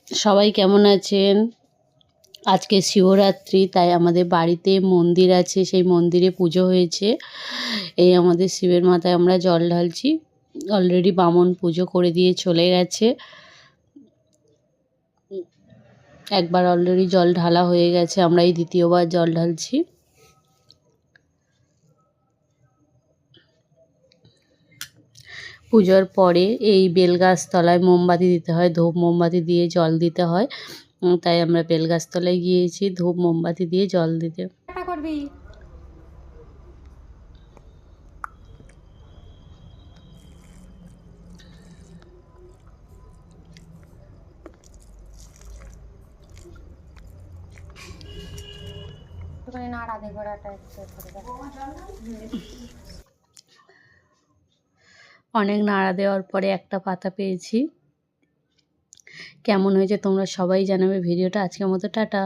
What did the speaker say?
সবাই কেমন আছেন? আজকে শিবরাত্রি, তাই আমাদের বাড়িতে মন্দির আছে, সেই মন্দিরে পুজো হয়েছে। এই আমাদের শিবের মাথায় আমরা জল ঢালছি। অলরেডি বামুন পুজো করে দিয়ে চলে গেছে। একবার অলরেডি জল ঢালা হয়ে গেছে, আমরা এই দ্বিতীয়বার জল ঢালছি। পুজোর পরে এই বেলগাছ তলায় মোমবাতি দিতে হয়, ধূপ মোমবাতি দিয়ে জল দিতে হয়। তাই আমরা বেলগাছ তলায় গিয়েছি ধূপ মোমবাতি দিয়ে জল দিতে। করবি অনেক নাড়া দেওয়ার পরে একটা পাতা পেয়েছি। কেমন হয়েছে তোমরা সবাই জানাবে ভিডিওটা। আজকের মতো টাটা।